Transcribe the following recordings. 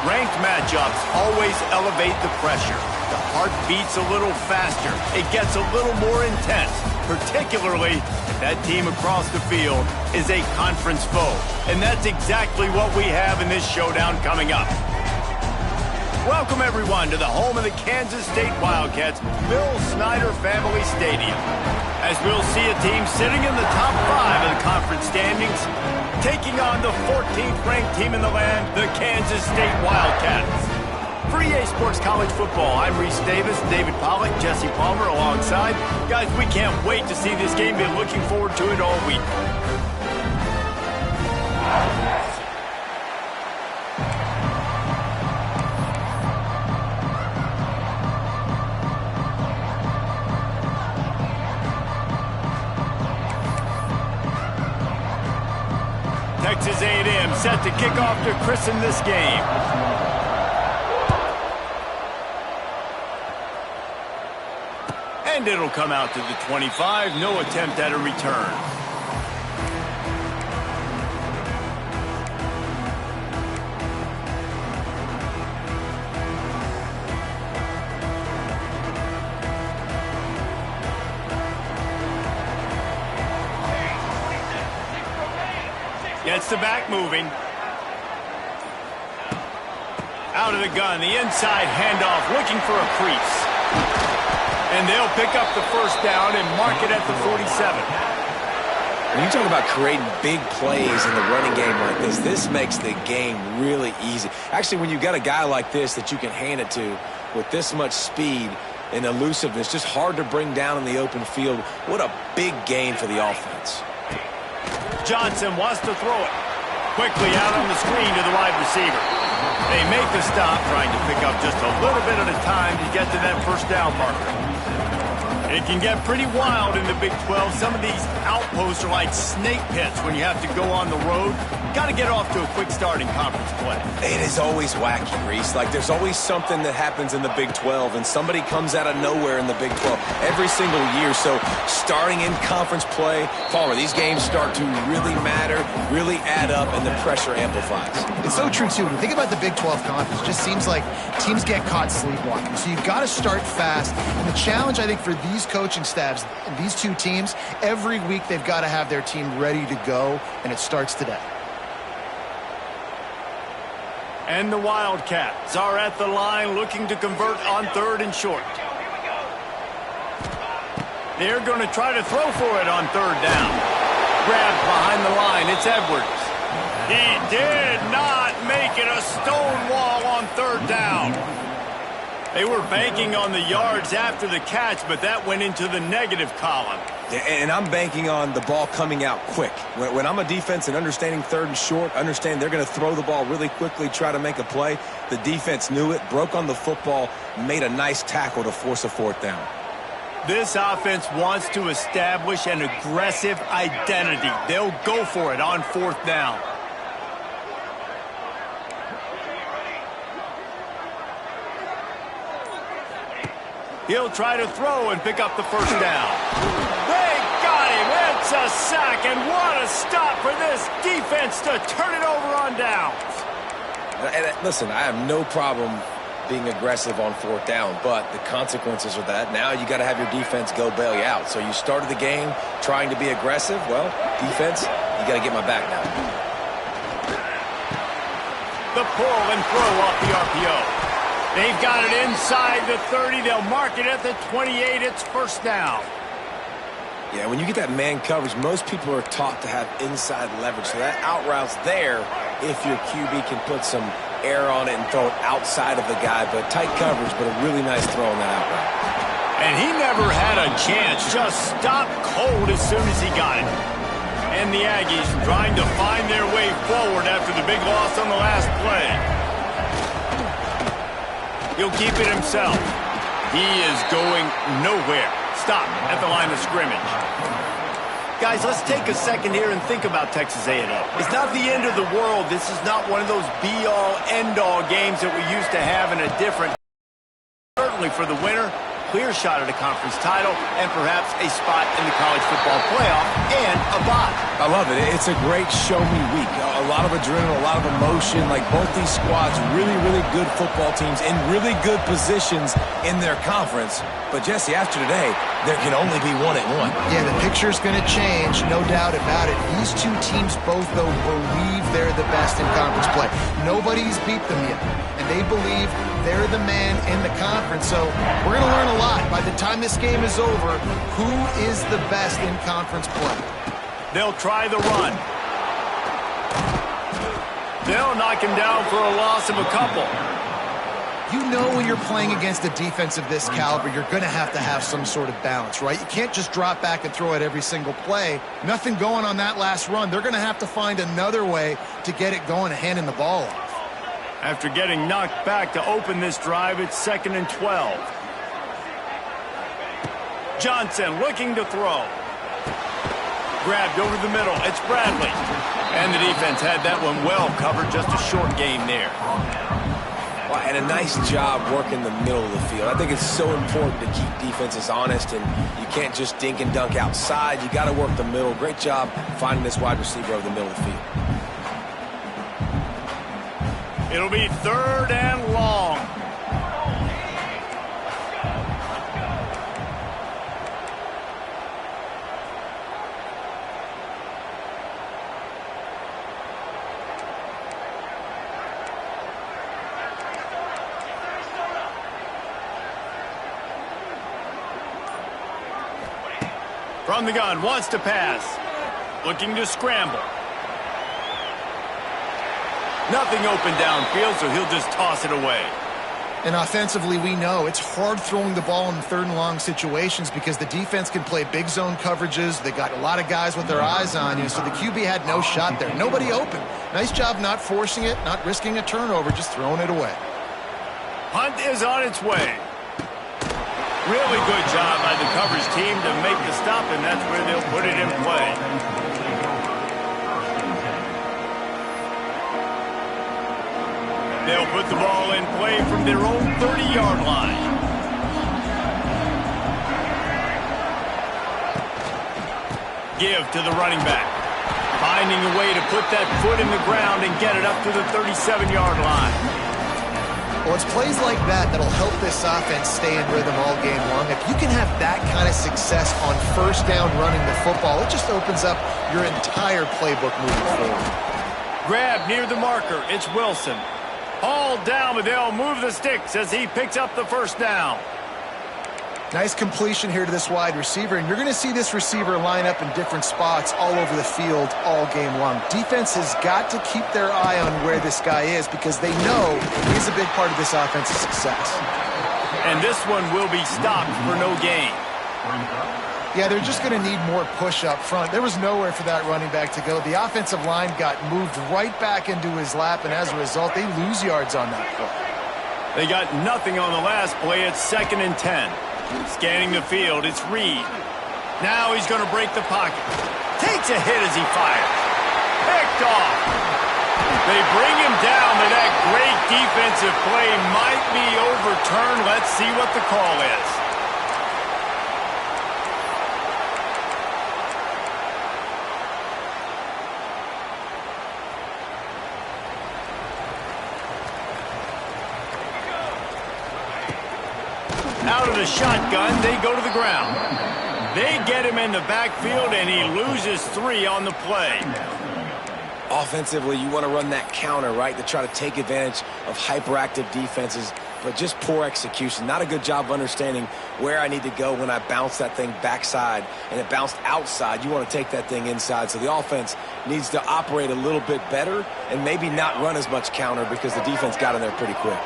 Ranked matchups always elevate the pressure. The heart beats a little faster. It gets a little more intense, particularly if that team across the field is a conference foe. And that's exactly what we have in this showdown coming up. Welcome, everyone, to the home of the Kansas State Wildcats, Bill Snyder Family Stadium. As we'll see a team sitting in the top 5 of the conference standings, taking on the 14th ranked team in the land, the Kansas State Wildcats. For EA Sports College Football, I'm Reese Davis, David Pollack, Jesse Palmer alongside. Guys, we can't wait to see this game. Been looking forward to it all week. Texas A&M set to kick off to christen this game. And it'll come out to the 25. No attempt at a return. Gets the back moving. Out of the gun, the inside handoff, looking for a crease. And they'll pick up the first down and mark it at the 47. When you talk about creating big plays in the running game like this makes the game really easy. Actually, when you've got a guy like this that you can hand it to with this much speed and elusiveness, just hard to bring down in the open field, what a big gain for the offense. Johnson wants to throw it. Quickly out on the screen to the wide receiver. They make the stop, trying to pick up just a little bit at a time to get to that first down marker. It can get pretty wild in the Big 12. Some of these outposts are like snake pits when you have to go on the road. Got to get off to a quick start in conference play. It is always wacky, Reese. Like, there's always something that happens in the Big 12, and somebody comes out of nowhere in the Big 12 every single year. So starting in conference play, Palmer, these games start to really matter, really add up, and the pressure amplifies. It's so true, too. When you think about the Big 12 conference, it just seems like teams get caught sleepwalking. So you've got to start fast. And the challenge, I think, for these coaching staffs, these two teams, every week they've got to have their team ready to go, and it starts today. And the Wildcats are at the line looking to convert on 3rd and short. They're going to try to throw for it on 3rd down. Grabbed behind the line, it's Edwards. He did not make it a stone wall on 3rd down. They were banking on the yards after the catch, but that went into the negative column. And I'm banking on the ball coming out quick. When I'm a defense and understanding 3rd and short, understand they're going to throw the ball really quickly, try to make a play. The defense knew it, broke on the football, made a nice tackle to force a 4th down. This offense wants to establish an aggressive identity. They'll go for it on 4th down. He'll try to throw and pick up the first down. They got him. It's a sack, and what a stop for this defense to turn it over on downs. And listen, I have no problem being aggressive on 4th down, but the consequences are that now you got to have your defense go bail you out. So you started the game trying to be aggressive. Well, defense, you got to get my back now. The pull and throw off the RPO. They've got it inside the 30. They'll mark it at the 28. It's first down. Yeah, when you get that man coverage, most people are taught to have inside leverage. So that out route's there if your QB can put some air on it and throw it outside of the guy. But tight coverage, but a really nice throw on that out route. And he never had a chance. Just stopped cold as soon as he got it. And the Aggies trying to find their way forward after the big loss on the last play. He'll keep it himself. He is going nowhere. Stop at the line of scrimmage. Guys, let's take a second here and think about Texas A&M. It's not the end of the world. This is not one of those be-all, end-all games that we used to have in a different... Certainly for the winner, clear shot at a conference title and perhaps a spot in the college football playoff and a bye. I love it. It's a great show-me week. a lot of adrenaline, a lot of emotion. Like both these squads, really, really good football teams in really good positions in their conference. But, Jesse, after today, there can only be one at one. Yeah, the picture's going to change, no doubt about it. These two teams both, though, believe they're the best in conference play. Nobody's beat them yet, and they believe they're the man in the conference. So we're going to learn a lot. By the time this game is over, who is the best in conference play? They'll try the run. They'll knock him down for a loss of a couple. You know when you're playing against a defense of this caliber, you're going to have some sort of balance, right? You can't just drop back and throw it every single play. Nothing going on that last run. They're going to have to find another way to get it going and handing the ball off. After getting knocked back to open this drive, it's 2nd and 12. Johnson looking to throw. Grabbed over the middle. It's Bradley. And the defense had that one well covered. Just a short gain there. Well, and a nice job working the middle of the field. I think it's so important to keep defenses honest, and you can't just dink and dunk outside. You got to work the middle. Great job finding this wide receiver over the middle of the field. It'll be 3rd and long. From the gun, wants to pass. Looking to scramble. Nothing open downfield, so he'll just toss it away. And offensively, we know it's hard throwing the ball in 3rd and long situations because the defense can play big zone coverages. They got a lot of guys with their eyes on you, so the QB had no shot there. Nobody open. Nice job not forcing it, not risking a turnover, just throwing it away. Hunt is on its way. Really good job by the coverage team to make the stop, and that's where they'll put it in play. They'll put the ball in play from their own 30-yard line. Give to the running back. Finding a way to put that foot in the ground and get it up to the 37-yard line. Well, it's plays like that that'll help this offense stay in rhythm all game long. If you can have that kind of success on 1st down running the football, it just opens up your entire playbook moving forward. Grab near the marker. It's Wilson. Hauled down, but they'll move the sticks as he picks up the 1st down. Nice completion here to this wide receiver, and you're going to see this receiver line up in different spots all over the field all game long. Defense has got to keep their eye on where this guy is because they know he's a big part of this offensive success. And this one will be stopped for no gain. Yeah, they're just going to need more push up front. There was nowhere for that running back to go. The offensive line got moved right back into his lap, and as a result, they lose yards on that play. They got nothing on the last play. It's 2nd and 10. Scanning the field, it's Reed. Now he's going to break the pocket. Takes a hit as he fires. Picked off. They bring him down, but that great defensive play might be overturned. Let's see what the call is. Out of the shotgun, they go to the ground. They get him in the backfield, and he loses 3 on the play. Offensively, you want to run that counter, right, to try to take advantage of hyperactive defenses, but just poor execution. Not a good job of understanding where I need to go when I bounce that thing backside, and it bounced outside. You want to take that thing inside, so the offense needs to operate a little bit better and maybe not run as much counter because the defense got in there pretty quick.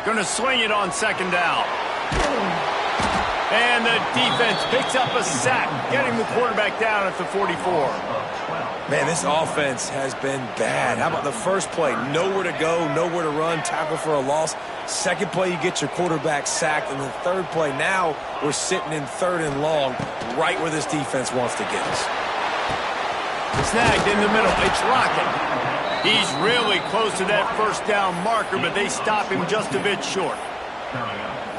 Going to swing it on 2nd down. And the defense picks up a sack, getting the quarterback down at the 44. Man, this offense has been bad. How about the first play? Nowhere to go, nowhere to run, tackle for a loss. 2nd play, you get your quarterback sacked. And the 3rd play, now we're sitting in 3rd and long, right where this defense wants to get us. Snagged in the middle. It's Rocket. He's really close to that 1st down marker, but they stop him just a bit short.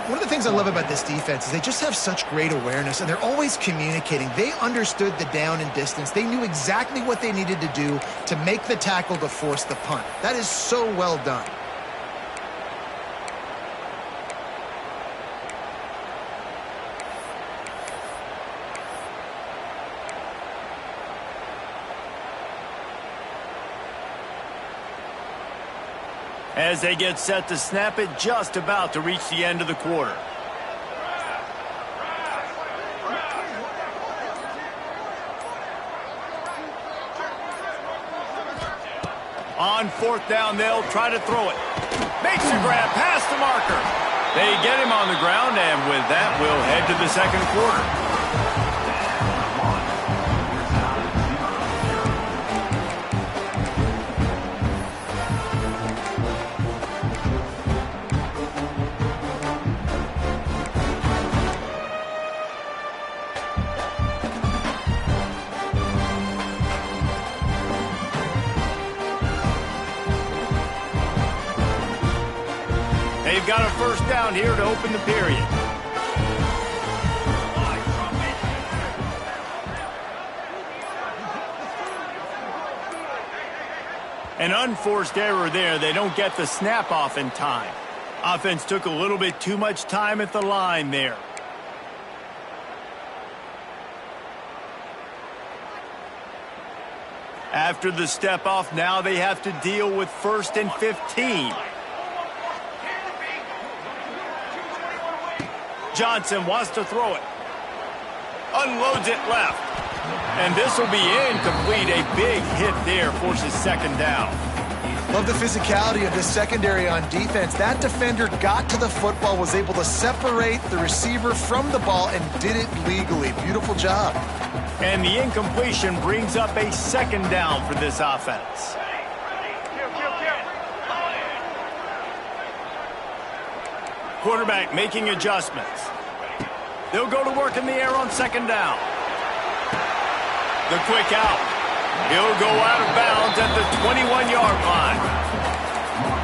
One of the things I love about this defense is they just have such great awareness, and they're always communicating. They understood the down and distance. They knew exactly what they needed to do to make the tackle to force the punt. That is so well done. As they get set to snap it, just about to reach the end of the quarter. On fourth down, they'll try to throw it. Makes the grab past the marker. They get him on the ground, and with that, we'll head to the second quarter. They've got a first down here to open the period. An unforced error there. They don't get the snap off in time. Offense took a little bit too much time at the line there. After the step off, now they have to deal with 1st and 15. Johnson wants to throw it. Unloads it left. And this will be incomplete. A big hit there forces second down. Love the physicality of this secondary on defense. That defender got to the football, was able to separate the receiver from the ball, and did it legally. Beautiful job. And the incompletion brings up a second down for this offense. Quarterback making adjustments. They'll go to work in the air on second down. The quick out. He'll go out of bounds at the 21-yard line.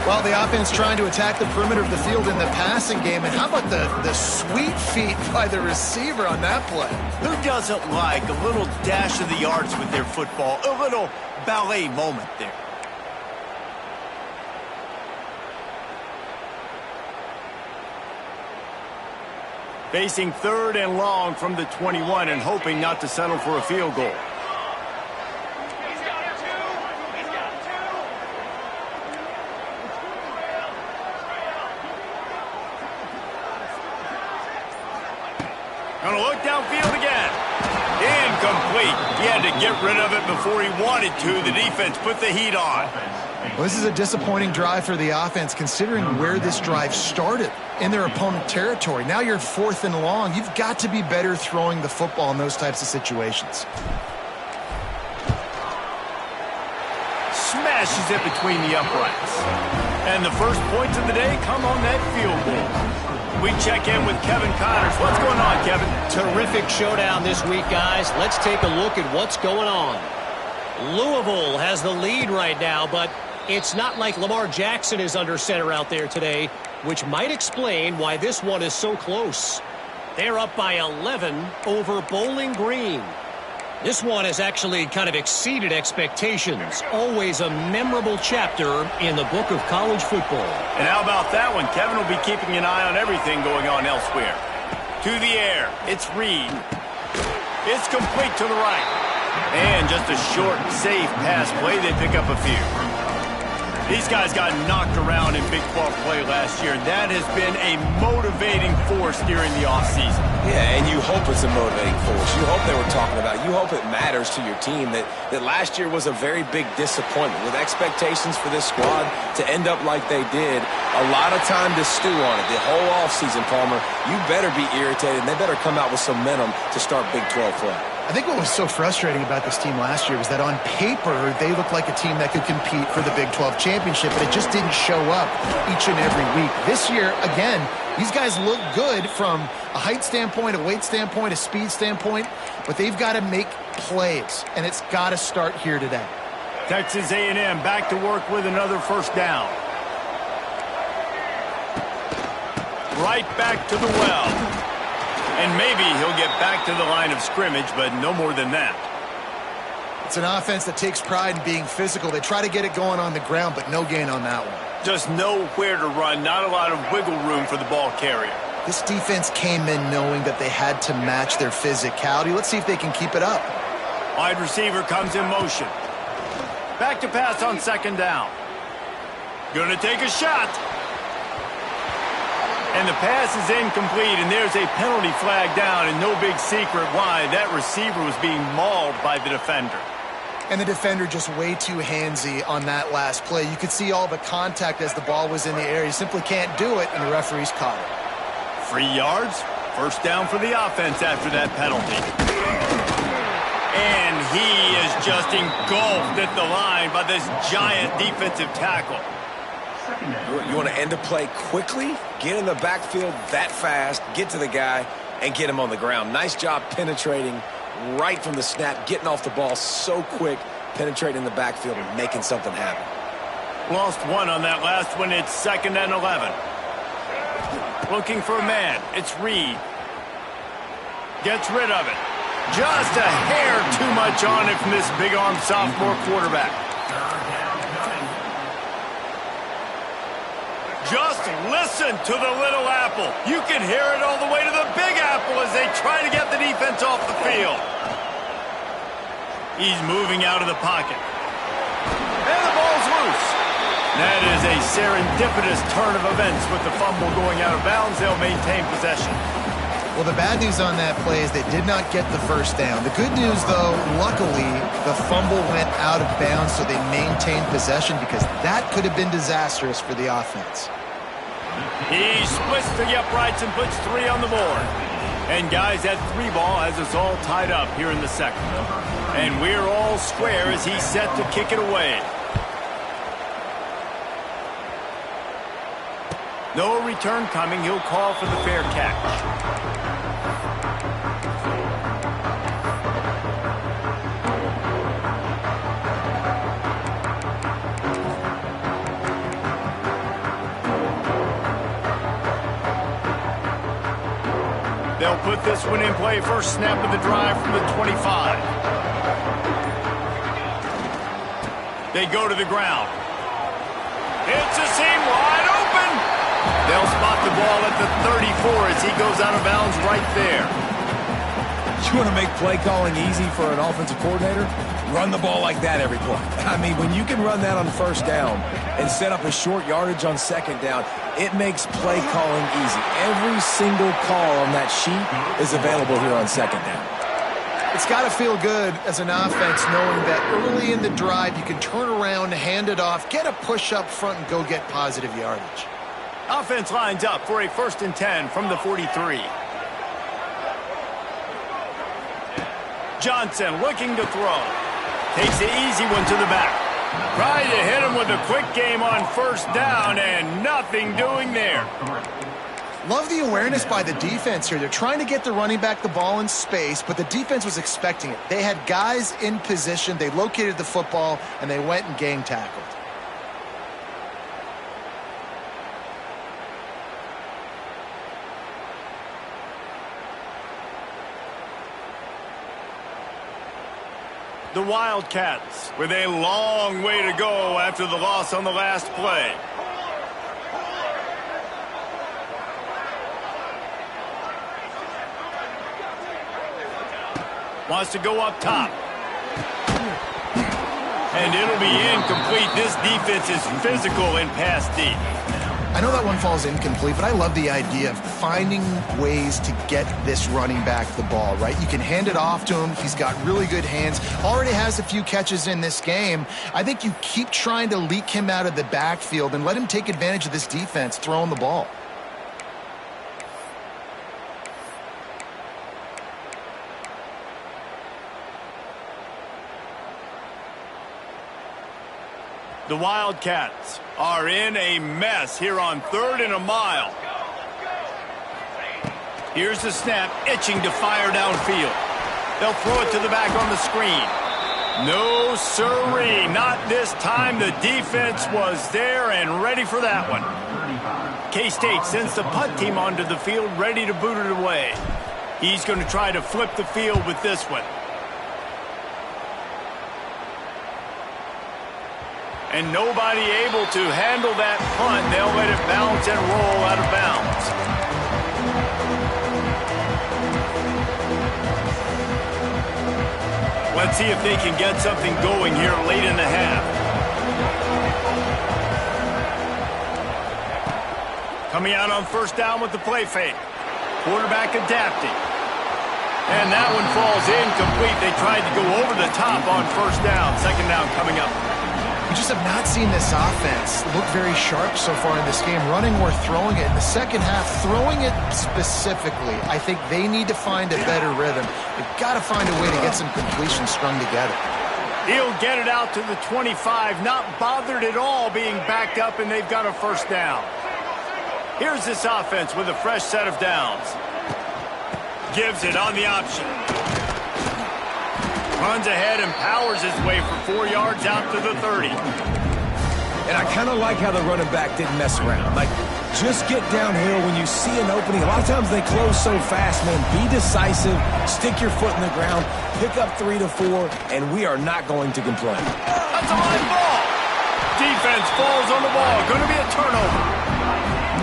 Well, the offense trying to attack the perimeter of the field in the passing game. And how about the sweet feet by the receiver on that play? Who doesn't like a little dash of the yards with their football? A little ballet moment there. Facing 3rd and long from the 21 and hoping not to settle for a field goal. Gonna look downfield again. Incomplete. He had to get rid of it before he wanted to. The defense put the heat on. Well, this is a disappointing drive for the offense, considering where this drive started, in their opponent territory. Now you're 4th and long. You've got to be better throwing the football in those types of situations. Smashes it between the uprights. And the first points of the day come on that field goal. We check in with Kevin Connors. What's going on, Kevin? Terrific showdown this week, guys. Let's take a look at what's going on. Louisville has the lead right now, but it's not like Lamar Jackson is under center out there today, which might explain why this one is so close. They're up by 11 over Bowling Green. This one has actually kind of exceeded expectations. Always a memorable chapter in the book of college football. And how about that one? Kevin will be keeping an eye on everything going on elsewhere. To the air. It's Reed. It's complete to the right. And just a short, safe pass play. They pick up a few. These guys got knocked around in Big 12 play last year. That has been a motivating force during the offseason. Yeah, and you hope it's a motivating force. You hope they were talking about it. You hope it matters to your team that last year was a very big disappointment. With expectations for this squad to end up like they did, a lot of time to stew on it. The whole offseason, Palmer, you better be irritated, and they better come out with some momentum to start Big 12 play. I think what was so frustrating about this team last year was that on paper, they looked like a team that could compete for the Big 12 championship, but it just didn't show up each and every week. This year, again, these guys look good from a height standpoint, a weight standpoint, a speed standpoint, but they've got to make plays, and it's got to start here today. Texas A&M back to work with another first down. right back to the well. And maybe he'll get back to the line of scrimmage, but no more than that. It's an offense that takes pride in being physical. They try to get it going on the ground, but no gain on that one. Just nowhere to run, not a lot of wiggle room for the ball carrier. This defense came in knowing that they had to match their physicality. Let's see if they can keep it up. Wide receiver comes in motion. Back to pass on second down. Gonna take a shot. And the pass is incomplete, and there's a penalty flag down, and no big secret why. That receiver was being mauled by the defender. And the defender just way too handsy on that last play. You could see all the contact as the ball was in the air. You simply can't do it, and the referee's caught it. 3 yards, first down for the offense after that penalty. And he is just engulfed at the line by this giant defensive tackle. You want to end a play quickly, get in the backfield that fast, get to the guy, and get him on the ground. Nice job penetrating right from the snap, getting off the ball so quick, penetrating the backfield and making something happen. Lost one on that last one. It's 2nd and 11. Looking for a man. It's Reed. Gets rid of it. Just a hair too much on it from this big-arm sophomore quarterback. Just listen to the little apple. You can hear it all the way to the big apple as they try to get the defense off the field. He's moving out of the pocket. And the ball's loose. That is a serendipitous turn of events with the fumble going out of bounds. They'll maintain possession. Well, the bad news on that play is they did not get the first down. The good news, though, luckily, the fumble went out of bounds, so they maintained possession because that could have been disastrous for the offense. He splits the uprights and puts 3 on the board. And, guys, that 3 ball has us all tied up here in the second. And we're all square as he's set to kick it away. No return coming. He'll call for the fair catch. They'll put this one in play. First snap of the drive from the 25. They go to the ground. It's a seam wide open. They'll spot the ball at the 34 as he goes out of bounds right there. You want to make play calling easy for an offensive coordinator? Run the ball like that every play. I mean, when you can run that on first down and set up a short yardage on second down, it makes play calling easy. Every single call on that sheet is available here on second down. It's got to feel good as an offense knowing that early in the drive you can turn around, hand it off, get a push up front, and go get positive yardage. Offense lines up for a 1st and 10 from the 43. Johnson looking to throw. Takes the easy one to the back. Tried to hit him with a quick game on first down, and nothing doing there. Love the awareness by the defense here. They're trying to get the running back the ball in space, but the defense was expecting it. They had guys in position. They located the football, and they went and gang tackled. The Wildcats with a long way to go after the loss on the last play. Wants to go up top. And it'll be incomplete. This defense is physical in pass deep. I know that one falls incomplete, but I love the idea of finding ways to get this running back the ball, right? You can hand it off to him. He's got really good hands. Already has a few catches in this game. I think you keep trying to leak him out of the backfield and let him take advantage of this defense throwing the ball. The Wildcats are in a mess here on 3rd and a mile. Here's the snap, itching to fire downfield. They'll throw it to the back on the screen. No, sirree. Not this time. The defense was there and ready for that one. K-State sends the punt team onto the field, ready to boot it away. He's going to try to flip the field with this one. And nobody able to handle that punt. They'll let it bounce and roll out of bounds. Let's see if they can get something going here late in the half. Coming out on first down with the play fake. Quarterback adapting. And that one falls incomplete. They tried to go over the top on first down. Second down coming up. We just have not seen this offense look very sharp so far in this game, running or throwing it. In the second half, throwing it specifically, I think they need to find a better rhythm. They've got to find a way to get some completions strung together. He'll get it out to the 25, not bothered at all being backed up, and they've got a first down. Here's this offense with a fresh set of downs. Gives it on the option. Runs ahead and powers his way for 4 yards out to the 30. And I kind of like how the running back didn't mess around. Like, just get downhill when you see an opening. A lot of times they close so fast, man. Be decisive, stick your foot in the ground, pick up 3 to 4, and we are not going to complain. That's a live ball. Defense falls on the ball. Going to be a turnover.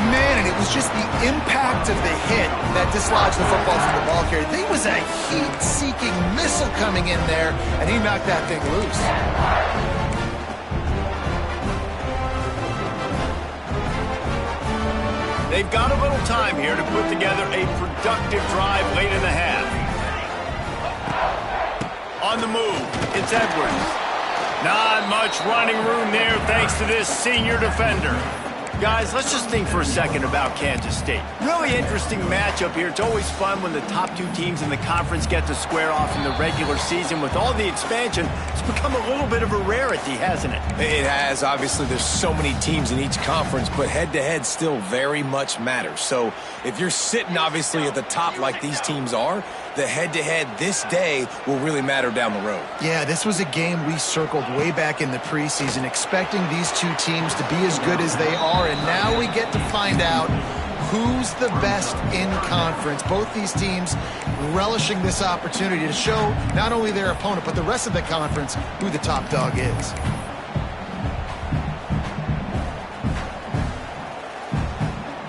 Man, and it was just the impact of the hit that dislodged the football from the ball carrier. There was a heat-seeking missile coming in there, and he knocked that thing loose. They've got a little time here to put together a productive drive late in the half. On the move, it's Edwards. Not much running room there thanks to this senior defender. Guys, let's just think for a second about Kansas State. Really interesting matchup here. It's always fun when the top two teams in the conference get to square off in the regular season. With all the expansion, it's become a little bit of a rarity, hasn't it? It has. Obviously, there's so many teams in each conference, but head-to-head still very much matters. So if you're sitting, obviously, at the top like these teams are, the head-to-head this day will really matter down the road. Yeah, this was a game we circled way back in the preseason, expecting these two teams to be as good as they are, and now we get to find out who's the best in conference. Both these teams relishing this opportunity to show not only their opponent, but the rest of the conference who the top dog is.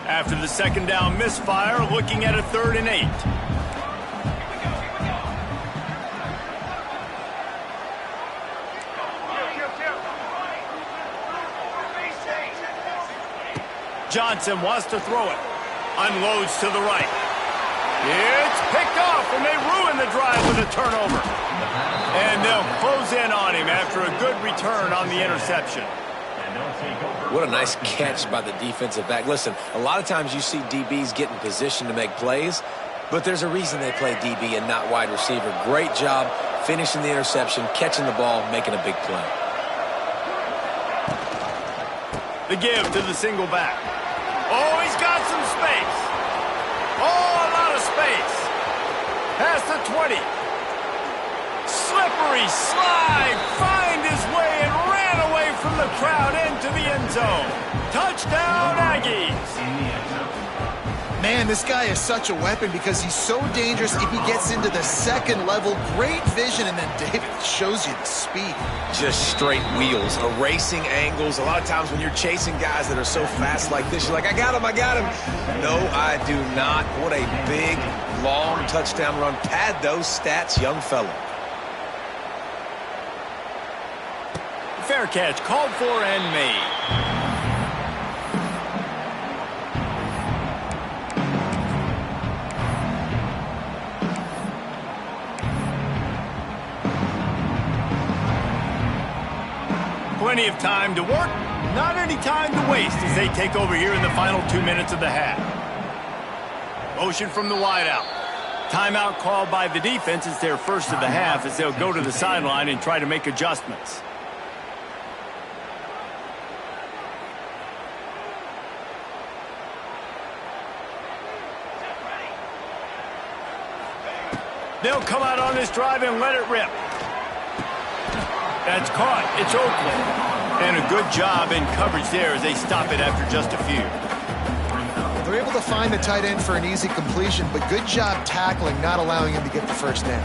After the second down misfire, looking at a 3rd and 8. Johnson wants to throw it. Unloads to the right. It's picked off, and they ruin the drive with a turnover. And they'll close in on him after a good return on the interception. What a nice catch by the defensive back. Listen, a lot of times you see DBs get in position to make plays, but there's a reason they play DB and not wide receiver. Great job finishing the interception, catching the ball, making a big play. The give to the single back. Oh, he's got some space. Oh, a lot of space. Past the 20. Slippery slide. Find his way and ran away from the crowd into the end zone. Touchdown, Aggies. Man, this guy is such a weapon because he's so dangerous if he gets into the second level. Great vision, and then David shows you the speed. Just straight wheels, erasing angles. A lot of times when you're chasing guys that are so fast like this, you're like, I got him, I got him. No, I do not. What a big, long touchdown run. Pad those stats, young fella. Fair catch, called for and made. Plenty of time to work, not any time to waste as they take over here in the final 2 minutes of the half. Motion from the wideout. Timeout called by the defense. It's their first of the half as they'll go to the sideline and try to make adjustments. They'll come out on this drive and let it rip. That's caught. It's Oakland. And a good job in coverage there as they stop it after just a few. They're able to find the tight end for an easy completion, but good job tackling, not allowing him to get the first down.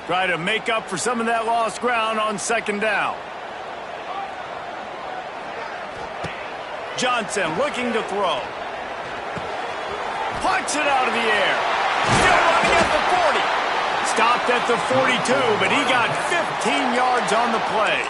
Try to make up for some of that lost ground on second down. Johnson looking to throw. Punch it out of the air. Still running at the 40. Stopped at the 42, but he got 15 yards on the play.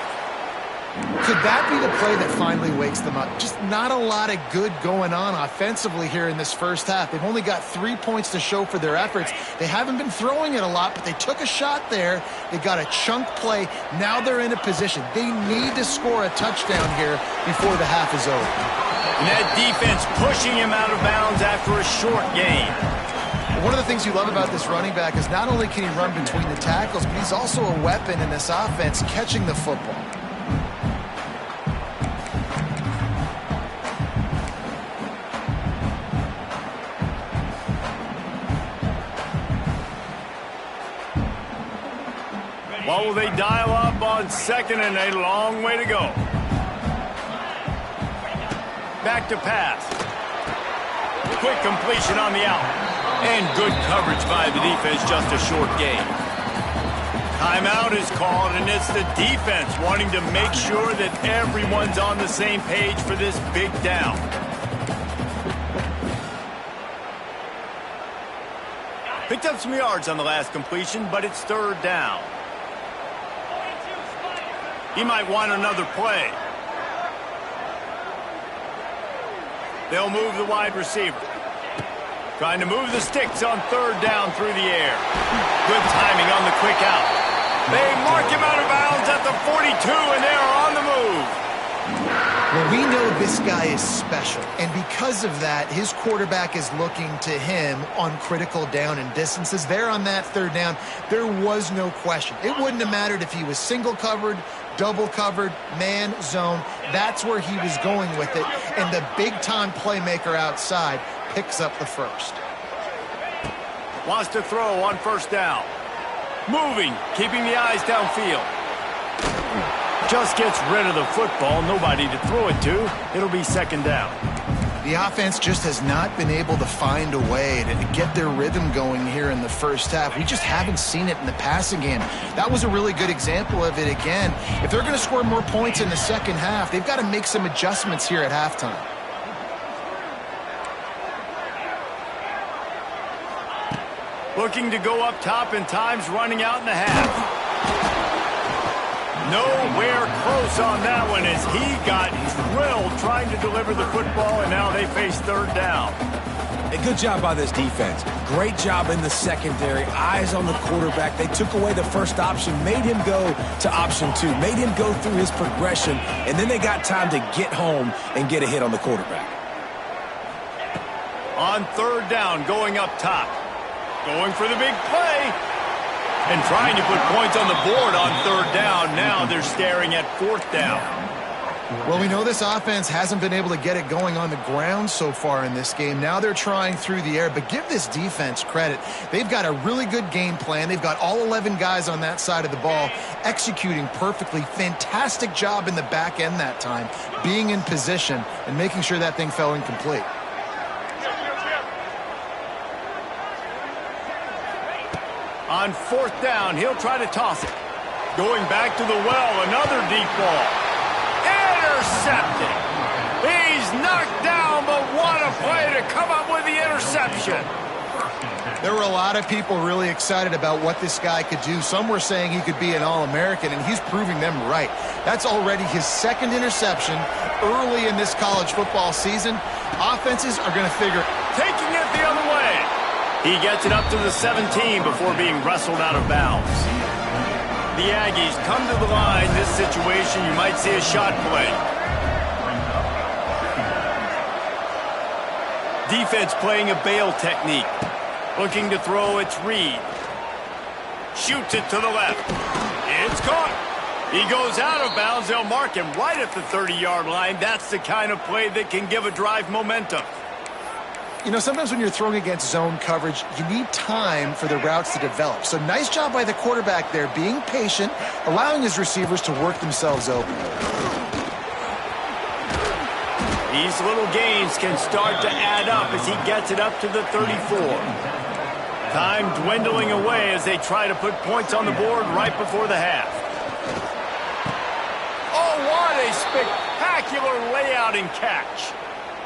Could that be the play that finally wakes them up? Just not a lot of good going on offensively here in this first half. They've only got 3 points to show for their efforts. They haven't been throwing it a lot, but they took a shot there. They got a chunk play. Now they're in a position. They need to score a touchdown here before the half is over. And that defense pushing him out of bounds after a short gain. One of the things you love about this running back is not only can he run between the tackles, but he's also a weapon in this offense catching the football. What will they dial up on second and a long way to go? Back to pass. Quick completion on the out. And good coverage by the defense, just a short gain. Timeout is called, and it's the defense wanting to make sure that everyone's on the same page for this big down. Picked up some yards on the last completion, but it's third down. He might want another play. They'll move the wide receiver. Trying to move the sticks on third down through the air. Good timing on the quick out. They mark him out of bounds at the 42, and they're on the move. Well, we know this guy is special, and because of that, his quarterback is looking to him on critical down and distances. There on that third down, there was no question. It wouldn't have mattered if he was single covered, double covered, man, zone. That's where he was going with it, and the big-time playmaker outside picks up the first. Wants to throw on first down. Moving, keeping the eyes downfield. Just gets rid of the football, nobody to throw it to. It'll be second down. The offense just has not been able to find a way to get their rhythm going here in the first half. We just haven't seen it in the passing game. That was a really good example of it again. If they're going to score more points in the second half, they've got to make some adjustments here at halftime. Looking to go up top, and time's running out in the half. Nowhere close on that one as he got drilled trying to deliver the football, and now they face third down. A good job by this defense. Great job in the secondary. Eyes on the quarterback. They took away the first option, made him go to option 2, made him go through his progression, and then they got time to get home and get a hit on the quarterback. On third down, going up top. Going for the big play. And trying to put points on the board on third down. Now they're staring at fourth down. Well, we know this offense hasn't been able to get it going on the ground so far in this game. Now they're trying through the air, but give this defense credit. They've got a really good game plan. They've got all 11 guys on that side of the ball executing perfectly. Fantastic job in the back end that time, being in position and making sure that thing fell incomplete. On fourth down, he'll try to toss it. Going back to the well, another deep ball. Intercepted. He's knocked down, but what a play to come up with the interception. There were a lot of people really excited about what this guy could do. Some were saying he could be an All-American, and he's proving them right. That's already his second interception early in this college football season. Offenses are going to figure. Taking it the other way. He gets it up to the 17 before being wrestled out of bounds. The Aggies come to the line. This situation, you might see a shot play. Defense playing a bail technique. Looking to throw, it's Reed. Shoots it to the left. It's caught. He goes out of bounds. They'll mark him right at the 30-yard line. That's the kind of play that can give a drive momentum. You know, sometimes when you're throwing against zone coverage, you need time for the routes to develop. So nice job by the quarterback there, being patient, allowing his receivers to work themselves open. These little gains can start to add up as he gets it up to the 34. Time dwindling away as they try to put points on the board right before the half. Oh, what a spectacular layout and catch.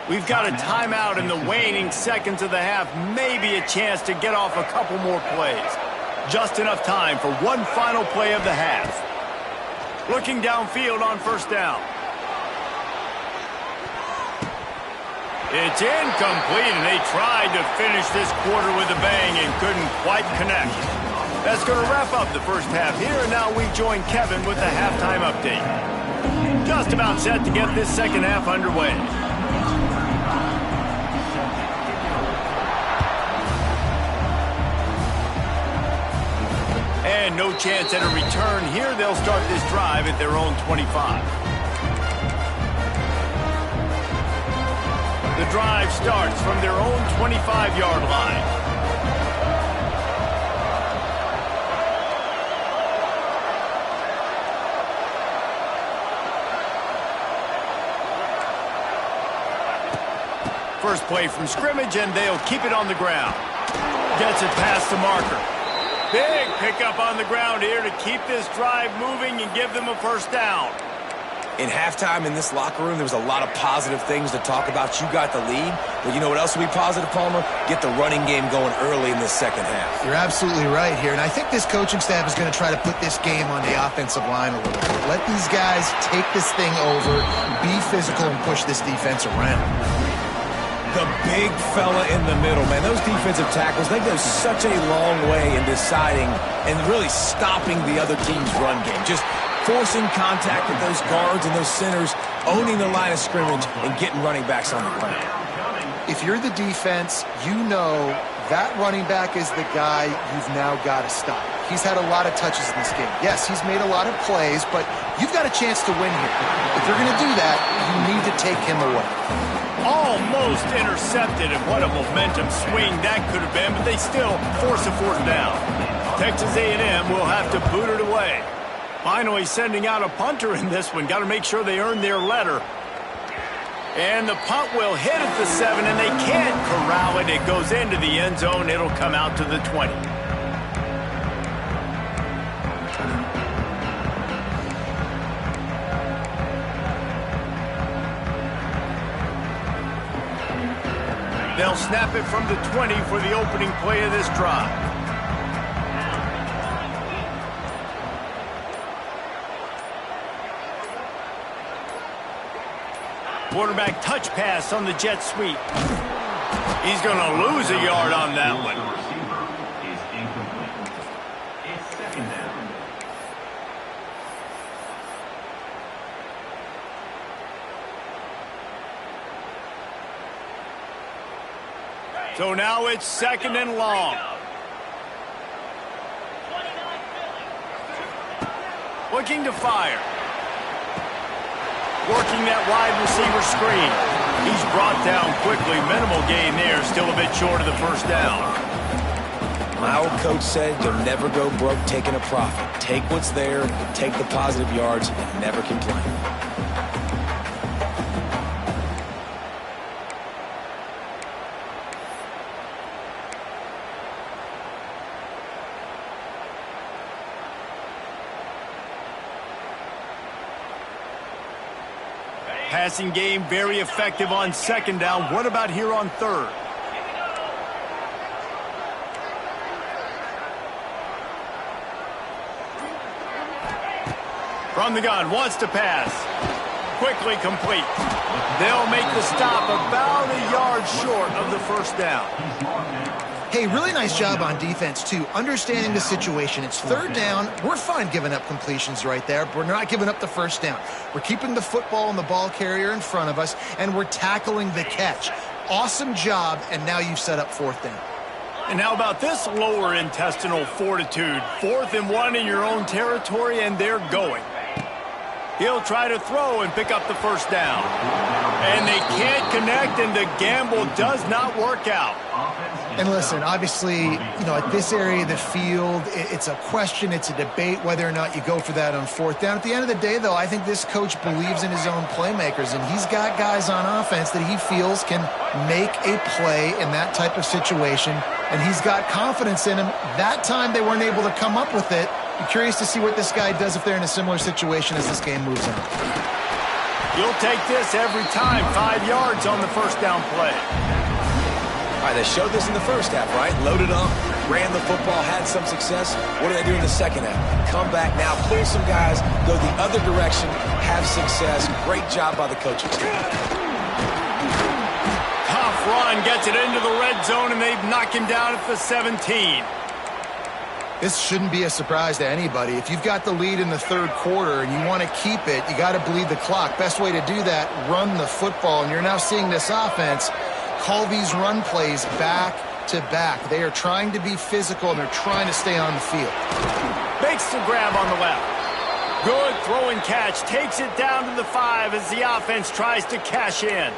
We've got a timeout in the waning seconds of the half, maybe a chance to get off a couple more plays. Just enough time for one final play of the half. Looking downfield on first down. It's incomplete, and they tried to finish this quarter with a bang and couldn't quite connect. That's going to wrap up the first half here, and now we join Kevin with the halftime update. Just about set to get this second half underway. And no chance at a return here. They'll start this drive at their own 25. The drive starts from their own 25-yard line. First play from scrimmage, and they'll keep it on the ground. Gets it past the marker. Big pickup on the ground here to keep this drive moving and give them a first down. In halftime in this locker room, there was a lot of positive things to talk about. You got the lead, but you know what else will be positive, Palmer? Get the running game going early in the second half. You're absolutely right here, and I think this coaching staff is going to try to put this game on the offensive line a little bit. Let these guys take this thing over, be physical, and push this defense around. The big fella in the middle, man. Those defensive tackles, they go such a long way in deciding and really stopping the other team's run game. Just forcing contact with those guards and those centers, owning the line of scrimmage, and getting running backs on the ground. If you're the defense, you know that running back is the guy you've now got to stop. He's had a lot of touches in this game. Yes, he's made a lot of plays, but you've got a chance to win here. If you're going to do that, you need to take him away. Almost intercepted, and what a momentum swing that could have been, but they still force a fourth down. Texas A&M will have to boot it away. Finally sending out a punter in this one. Got to make sure they earn their letter. And the punt will hit at the 7, and they can't corral it. It goes into the end zone. It'll come out to the 20. They'll snap it from the 20 for the opening play of this drive. Quarterback touch pass on the jet sweep. He's going to lose a yard on that one. So now it's second and long. Looking to fire. Working that wide receiver screen. He's brought down quickly. Minimal gain there. Still a bit short of the first down. My old coach said you'll never go broke taking a profit. Take what's there, take the positive yards, and never complain. Passing game very effective on second down. What about here on third? From the gun, wants to pass. Quickly complete. They'll make the stop about a yard short of the first down. Hey, really nice job on defense, too, understanding the situation. It's third down. We're fine giving up completions right there, but we're not giving up the first down. We're keeping the football and the ball carrier in front of us, and we're tackling the catch. Awesome job, and now you've set up fourth down. And how about this lower intestinal fortitude? 4th and 1 in your own territory, and they're going. He'll try to throw and pick up the first down. And they can't connect, and the gamble does not work out. And listen, obviously, at this area of the field, it's a question, it's a debate whether or not you go for that on fourth down. At the end of the day, though, I think this coach believes in his own playmakers, and he's got guys on offense that he feels can make a play in that type of situation, and he's got confidence in him. That time they weren't able to come up with it. I'm curious to see what this guy does if they're in a similar situation as this game moves on. You'll take this every time. 5 yards on the first down play. All right, they showed this in the first half, right? Loaded up, ran the football, had some success. What do they do in the second half? Come back now, pull some guys, go the other direction, have success. Great job by the coaching staff. Tough run, gets it into the red zone, and they've knocked him down at the 17. This shouldn't be a surprise to anybody. If you've got the lead in the third quarter and you want to keep it, you got to bleed the clock. Best way to do that, run the football. And you're now seeing this offense call these run plays back to back. They are trying to be physical, and they're trying to stay on the field. Makes the grab on the left. Good throw and catch. Takes it down to the 5 as the offense tries to cash in.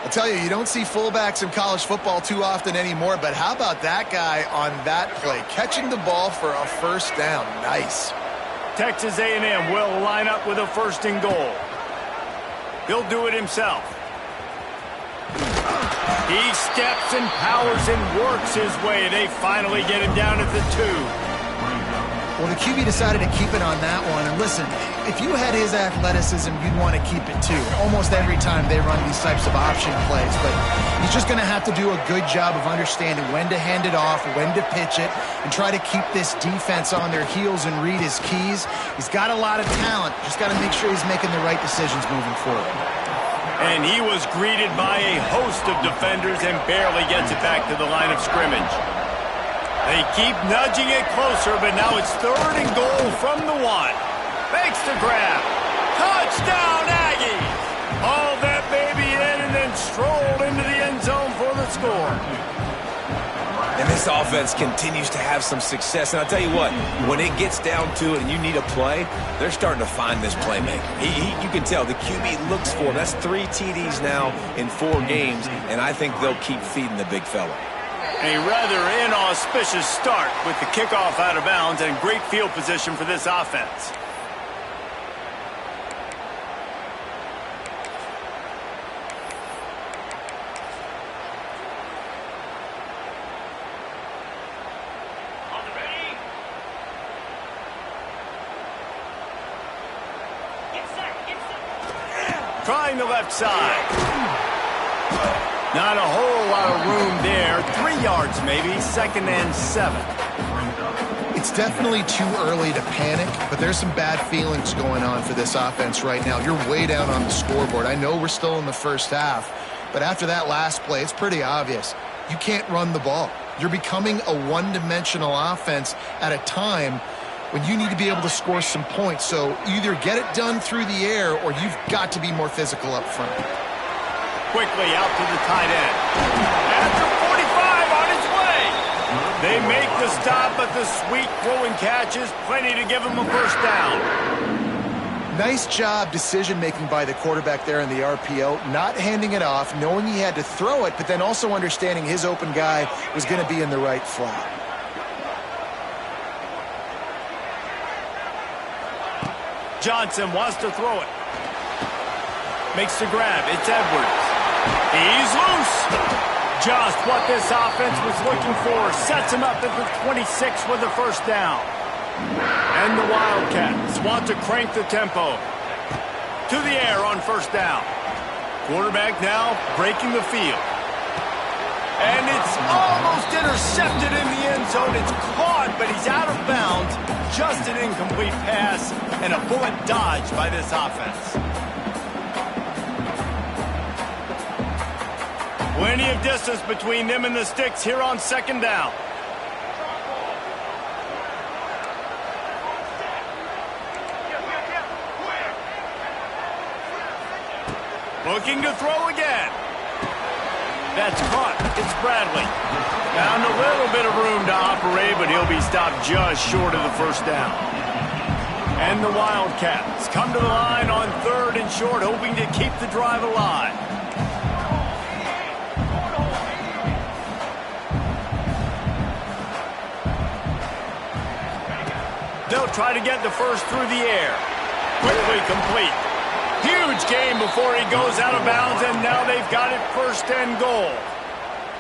I'll tell you, you don't see fullbacks in college football too often anymore, but how about that guy on that play? Catching the ball for a first down. Nice. Texas A&M will line up with a first and goal. He'll do it himself. He steps and powers and works his way. They finally get him down at the 2. Well, the QB decided to keep it on that one. And listen, if you had his athleticism, you'd want to keep it too. Almost every time they run these types of option plays. But he's just going to have to do a good job of understanding when to hand it off, when to pitch it, and try to keep this defense on their heels and read his keys. He's got a lot of talent. Just got to make sure he's making the right decisions moving forward. And he was greeted by a host of defenders and barely gets it back to the line of scrimmage. They keep nudging it closer, but now it's third and goal from the 1. Makes the grab. Touchdown, Aggies! Hauled that baby in and then strolled into the end zone for the score. And this offense continues to have some success. And I'll tell you what, when it gets down to it and you need a play, they're starting to find this playmaker. You can tell the QB looks for him. That's 3 TDs now in 4 games, and I think they'll keep feeding the big fella. A rather inauspicious start with the kickoff out of bounds and great field position for this offense. Trying the left side. Not a whole lot of room there. 3 yards maybe. 2nd and 7. It's definitely too early to panic, but there's some bad feelings going on for this offense right now. You're way down on the scoreboard. I know we're still in the first half, but after that last play, it's pretty obvious. You can't run the ball. You're becoming a one-dimensional offense at a time when you need to be able to score some points. So either get it done through the air or you've got to be more physical up front. Quickly out to the tight end. After 45 on his way. They make the stop, but the sweet throwing catch is plenty to give him a first down. Nice job decision-making by the quarterback there in the RPO, not handing it off, knowing he had to throw it, but then also understanding his open guy was going to be in the right flat. Johnson wants to throw it. Makes the grab. It's Edwards. He's loose. Just what this offense was looking for. Sets him up at the 26 with the first down. And the Wildcats want to crank the tempo. To the air on first down. Quarterback now breaking the field. And it's almost intercepted in the end zone. It's caught, but he's out of bounds. Just an incomplete pass and a bullet dodged by this offense. Plenty of distance between them and the sticks here on second down. Looking to throw again. That's caught. It's Bradley. Found a little bit of room to operate, but he'll be stopped just short of the first down. And the Wildcats come to the line on 3rd and short, hoping to keep the drive alive. They'll try to get the first through the air. Quickly complete. Huge gain before he goes out of bounds, and now they've got it 1st and goal.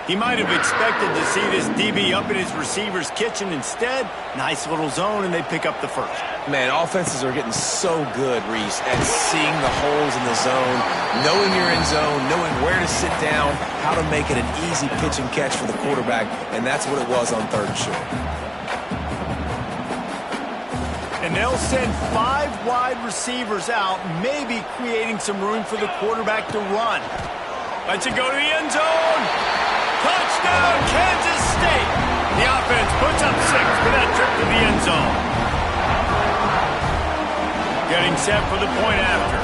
He might have expected to see this DB up in his receiver's kitchen. Instead, nice little zone, and they pick up the first. Man, offenses are getting so good, Reese, at seeing the holes in the zone, knowing you're in zone, knowing where to sit down, how to make it an easy pitch and catch for the quarterback, and that's what it was on 3rd and short. And they'll send 5 wide receivers out, maybe creating some room for the quarterback to run. Lets it go to the end zone. Touchdown, Kansas State. The offense puts up 6 for that trip to the end zone. Getting set for the point after.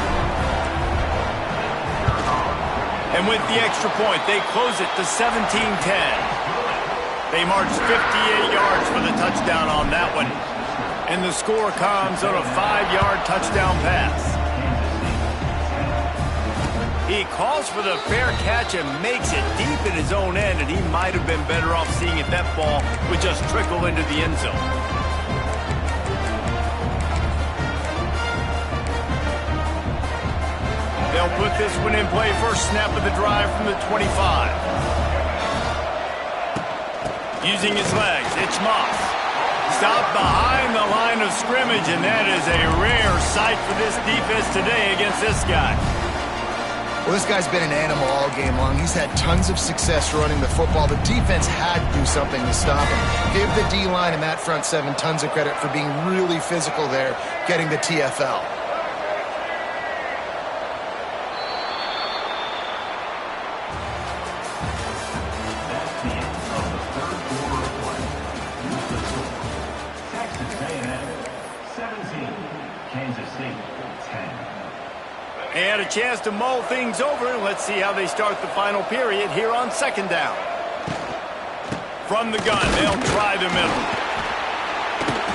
And with the extra point, they close it to 17-10. They march 58 yards for the touchdown on that one. And the score comes on a 5-yard touchdown pass. He calls for the fair catch and makes it deep in his own end, and he might have been better off seeing if that ball would just trickle into the end zone. They'll put this one in play. First snap of the drive from the 25. Using his legs, it's Moss. Stopped behind the line of scrimmage, and that is a rare sight for this defense today against this guy. Well, this guy's been an animal all game long. He's had tons of success running the football. The defense had to do something to stop him. Give the D-line and that front 7 tons of credit for being really physical there, getting the TFL. They had a chance to mull things over, and let's see how they start the final period here on 2nd down. From the gun, they'll try the middle.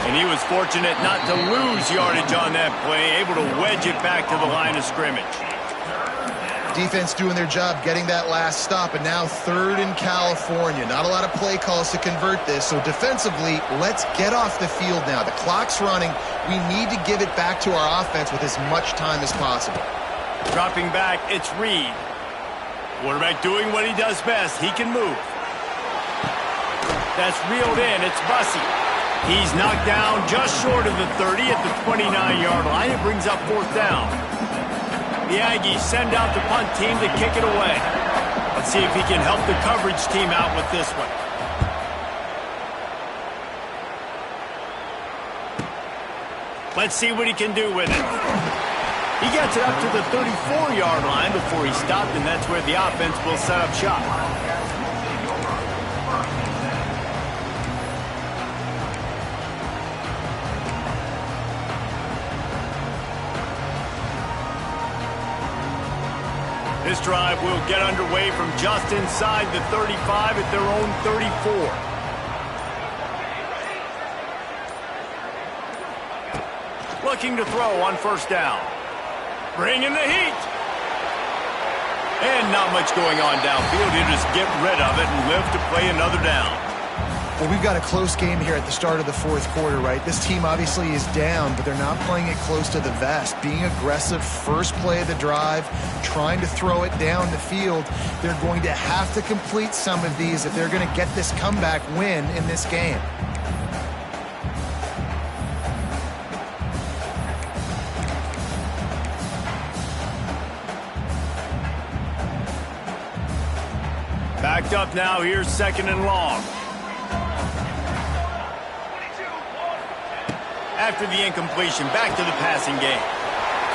And he was fortunate not to lose yardage on that play, able to wedge it back to the line of scrimmage. Defense doing their job getting that last stop, and now 3rd in California. Not a lot of play calls to convert this, so defensively, let's get off the field now. The clock's running. We need to give it back to our offense with as much time as possible. Dropping back, it's Reed. Quarterback doing what he does best. He can move. That's reeled in. It's Bussey. He's knocked down just short of the 30 at the 29-yard line. It brings up 4th down. The Aggies send out the punt team to kick it away. Let's see if he can help the coverage team out with this one. Let's see what he can do with it. He gets it up to the 34-yard line before he stopped, and that's where the offense will set up shop. This drive will get underway from just inside the 35 at their own 34. Looking to throw on 1st down. Bringing the heat. And not much going on downfield. He'll just get rid of it and live to play another down. Well, we've got a close game here at the start of the 4th quarter, right? This team obviously is down, but they're not playing it close to the vest. Being aggressive, first play of the drive, trying to throw it down the field. They're going to have to complete some of these if they're going to get this comeback win in this game. Backed up now. Here's 2nd and long. After the incompletion, back to the passing game.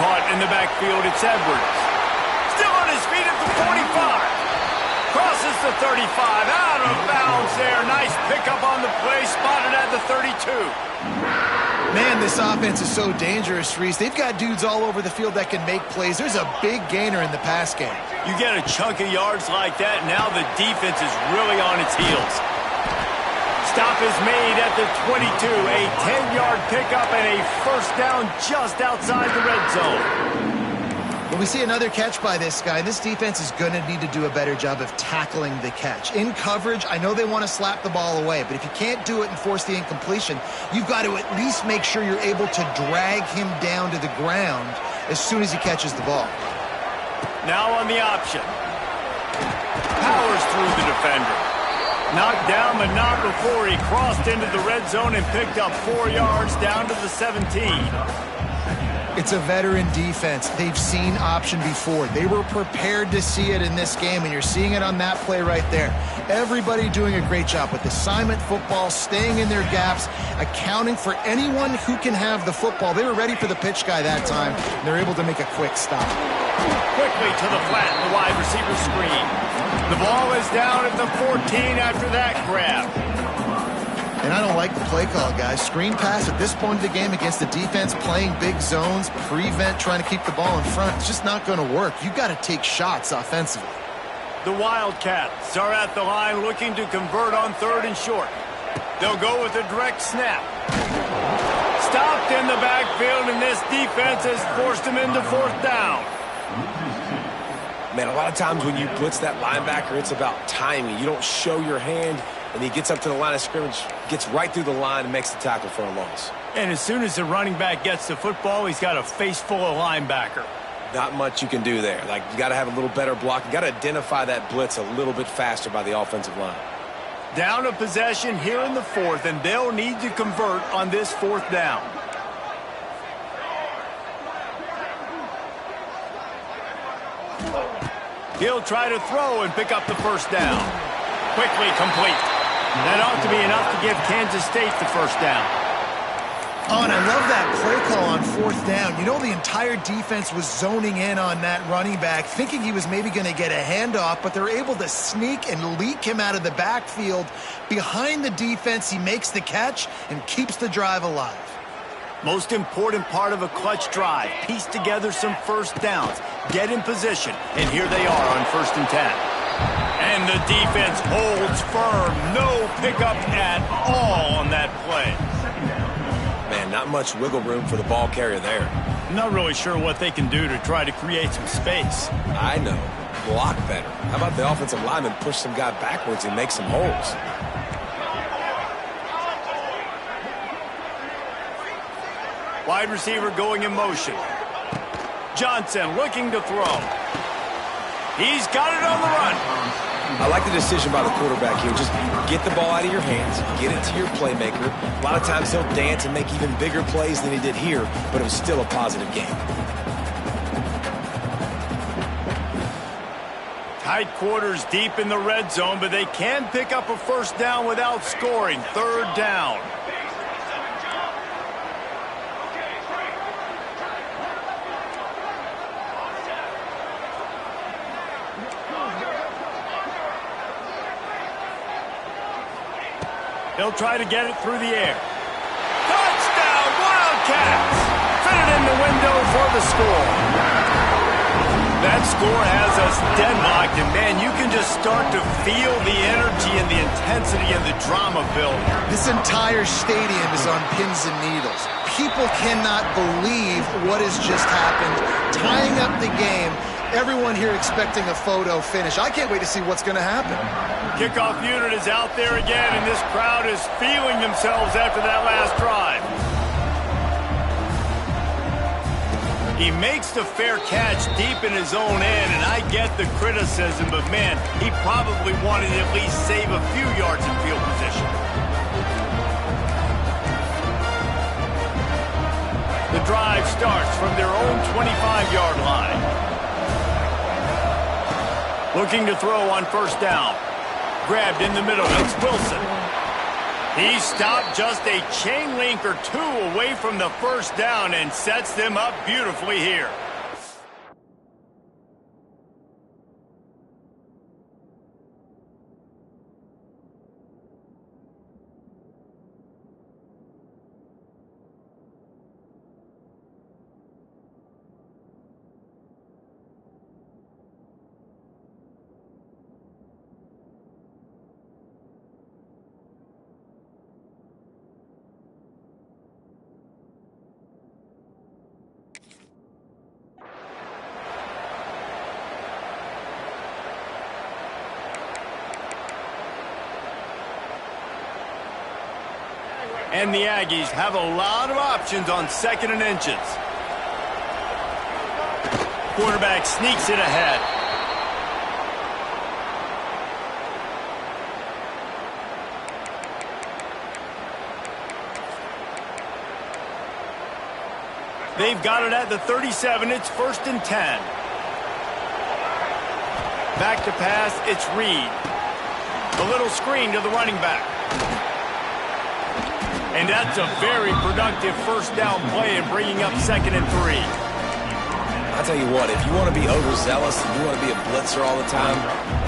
Caught in the backfield, it's Edwards. Still on his feet at the 45. Crosses the 35, out of bounds there. Nice pickup on the play, spotted at the 32. Man, this offense is so dangerous, Reese. They've got dudes all over the field that can make plays. There's a big gainer in the pass game. You get a chunk of yards like that, now the defense is really on its heels. Stop is made at the 22. A 10-yard pickup and a first down just outside the red zone. Well, we see another catch by this guy. This defense is going to need to do a better job of tackling the catch. In coverage, I know they want to slap the ball away, but if you can't do it and force the incompletion, you've got to at least make sure you're able to drag him down to the ground as soon as he catches the ball. Now on the option. Powers through the defender. Knocked down, but not before he crossed into the red zone and picked up 4 yards down to the 17. It's a veteran defense. They've seen option before. They were prepared to see it in this game, and you're seeing it on that play right there. Everybody doing a great job with assignment football, staying in their gaps, accounting for anyone who can have the football. They were ready for the pitch guy that time, and they're able to make a quick stop. Quickly to the flat, the wide receiver screen. The ball is down at the 14 after that grab. And I don't like the play call, guys. Screen pass at this point of the game against the defense playing big zones, prevent trying to keep the ball in front. It's just not going to work. You've got to take shots offensively. The Wildcats are at the line looking to convert on 3rd and short. They'll go with a direct snap. Stopped in the backfield, and this defense has forced him into 4th down. Man, a lot of times when you blitz that linebacker, it's about timing. You don't show your hand, and he gets up to the line of scrimmage, gets right through the line, and makes the tackle for a loss. And as soon as the running back gets the football, he's got a face full of linebacker. Not much you can do there. Like, you got to have a little better block. You got to identify that blitz a little bit faster by the offensive line. Down a possession here in the 4th, and they'll need to convert on this 4th down. He'll try to throw and pick up the first down. Quickly complete. That ought to be enough to give Kansas State the first down. Oh, and I love that play call on 4th down. You know, the entire defense was zoning in on that running back, thinking he was maybe going to get a handoff, but they're able to sneak and leak him out of the backfield. Behind the defense, he makes the catch and keeps the drive alive. Most important part of a clutch drive. Piece together some first downs. Get in position. And here they are on 1st and 10. And the defense holds firm. No pickup at all on that play. Man, not much wiggle room for the ball carrier there. I'm not really sure what they can do to try to create some space. I know. Block better. How about the offensive lineman push some guy backwards and make some holes? Wide receiver going in motion. Johnson looking to throw. He's got it on the run. I like the decision by the quarterback here. Just get the ball out of your hands, get it to your playmaker. A lot of times he'll dance and make even bigger plays than he did here, but it was still a positive game. Tight quarters deep in the red zone, but they can pick up a first down without scoring. 3rd down. He'll try to get it through the air. Touchdown, Wildcats! Fit it in the window for the score. That score has us deadlocked, and man, you can just start to feel the energy and the intensity and the drama building. This entire stadium is on pins and needles. People cannot believe what has just happened. Tying up the game. Everyone here expecting a photo finish. I can't wait to see what's going to happen. Kickoff unit is out there again, and this crowd is feeling themselves after that last drive. He makes the fair catch deep in his own end, and I get the criticism, but man, he probably wanted to at least save a few yards in field position. The drive starts from their own 25-yard line. Looking to throw on 1st down. Grabbed in the middle. It's Wilson. He stopped just a chain link or two away from the first down and sets them up beautifully here. And the Aggies have a lot of options on 2nd and inches. Quarterback sneaks it ahead. They've got it at the 37. It's 1st and 10. Back to pass. It's Reed. A little screen to the running back. And that's a very productive 1st down play in bringing up 2nd and 3. I'll tell you what, if you want to be overzealous and you want to be a blitzer all the time,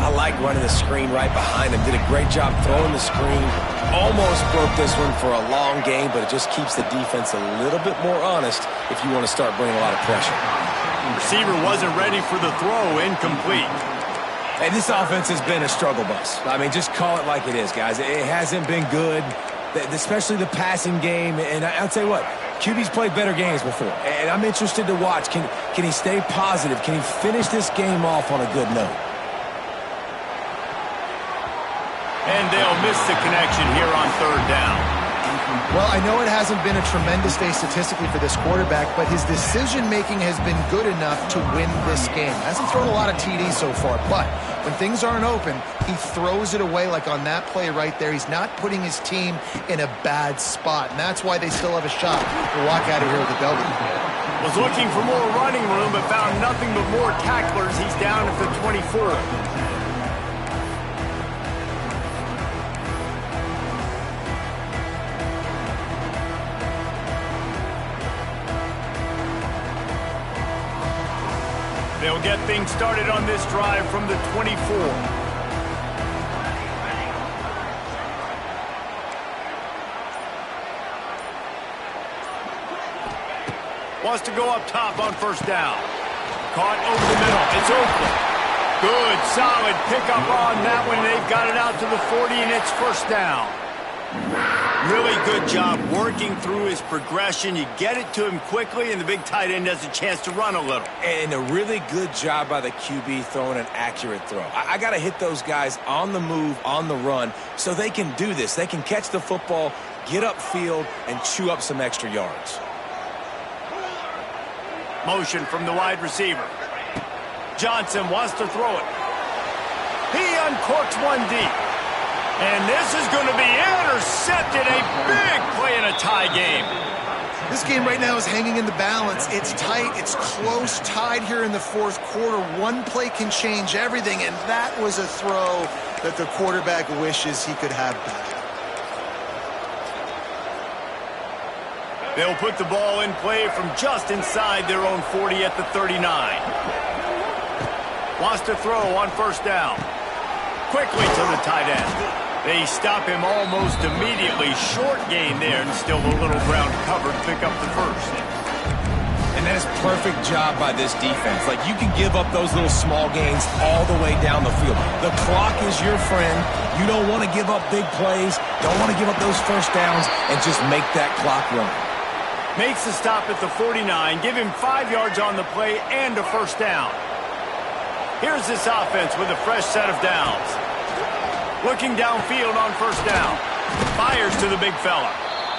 I like running the screen right behind him. Did a great job throwing the screen. Almost broke this one for a long game, but it just keeps the defense a little bit more honest if you want to start bringing a lot of pressure. Receiver wasn't ready for the throw. Incomplete. Hey, this offense has been a struggle bus. I mean, just call it like it is, guys. It hasn't been good, especially the passing game. And I'll tell you what, QB's played better games before, and I'm interested to watch. Can he stay positive? Can he finish this game off on a good note? And they'll miss the connection here on 3rd down. Well, I know it hasn't been a tremendous day statistically for this quarterback, but his decision-making has been good enough to win this game. Hasn't thrown a lot of TDs so far, but when things aren't open, he throws it away like on that play right there. He's not putting his team in a bad spot, and that's why they still have a shot to walk out of here with a W. Was looking for more running room, but found nothing but more tacklers. He's down at the 24. They'll get things started on this drive from the 24. Wants to go up top on 1st down. Caught over the middle. It's Oakland. Good, solid pickup on that one. They've got it out to the 40, and it's 1st down. Really good job working through his progression. You get it to him quickly, and the big tight end has a chance to run a little. And a really good job by the QB throwing an accurate throw. I got to hit those guys on the move, on the run, so they can do this. They can catch the football, get upfield, and chew up some extra yards. Motion from the wide receiver. Johnson wants to throw it. He uncorks one deep. And this is going to be intercepted. A big play in a tie game. This game right now is hanging in the balance. It's tight. It's close, tied here in the 4th quarter. One play can change everything, and that was a throw that the quarterback wishes he could have back. They'll put the ball in play from just inside their own 40 at the 39. Wants to throw on 1st down. Quickly to the tight end. They stop him almost immediately. Short gain there, and still a little ground covered. Pick up the 1st. And that is perfect job by this defense. Like, you can give up those little small gains all the way down the field. The clock is your friend. You don't want to give up big plays. Don't want to give up those 1st downs and just make that clock run. Makes the stop at the 49. Give him 5 yards on the play and a 1st down. Here's this offense with a fresh set of downs. Looking downfield on 1st down. Fires to the big fella.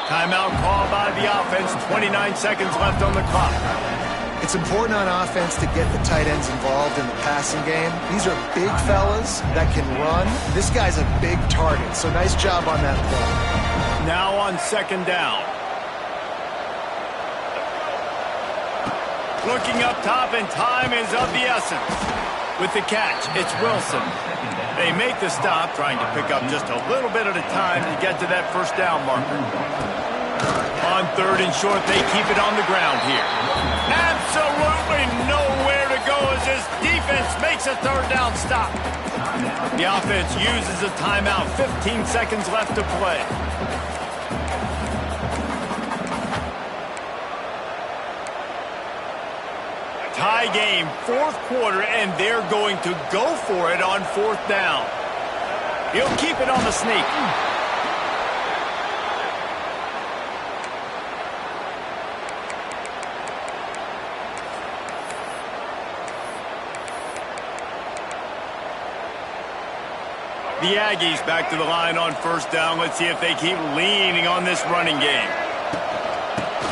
Timeout called by the offense. 29 seconds left on the clock. It's important on offense to get the tight ends involved in the passing game. These are big fellas that can run. This guy's a big target, so nice job on that play. Now on 2nd down. Looking up top, and time is of the essence. With the catch, it's Wilson. They make the stop, trying to pick up just a little bit at a time to get to that 1st down marker. On 3rd and short, they keep it on the ground here. Absolutely nowhere to go as this defense makes a 3rd down stop. The offense uses a timeout. 15 seconds left to play. Tie game, 4th quarter, and they're going to go for it on 4th down. He'll keep it on the sneak. The Aggies back to the line on first down. Let's see if they keep leaning on this running game.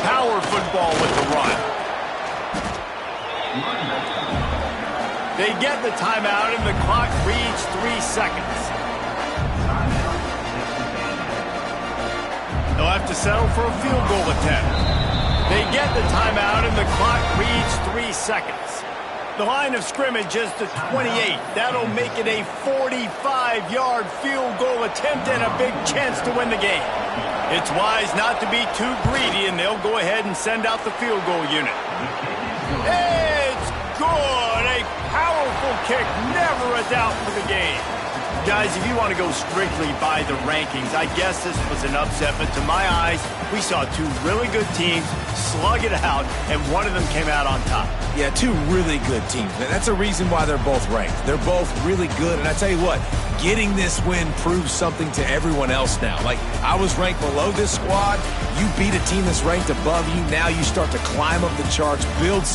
Power football with the run. They get the timeout, and the clock reads 3 seconds. They'll have to settle for a field goal attempt. They get the timeout, and the clock reads 3 seconds. The line of scrimmage is the 28. That'll make it a 45-yard field goal attempt and a big chance to win the game. It's wise not to be too greedy, and they'll go ahead and send out the field goal unit. It's good. A powerful kick, never a doubt for the game. Guys, if you want to go strictly by the rankings, I guess this was an upset, but to my eyes, we saw two really good teams slug it out, and one of them came out on top. Yeah, two really good teams. That's a reason why they're both ranked. They're both really good, and I tell you what, getting this win proves something to everyone else now. Like, I was ranked below this squad. You beat a team that's ranked above you. Now you start to climb up the charts, build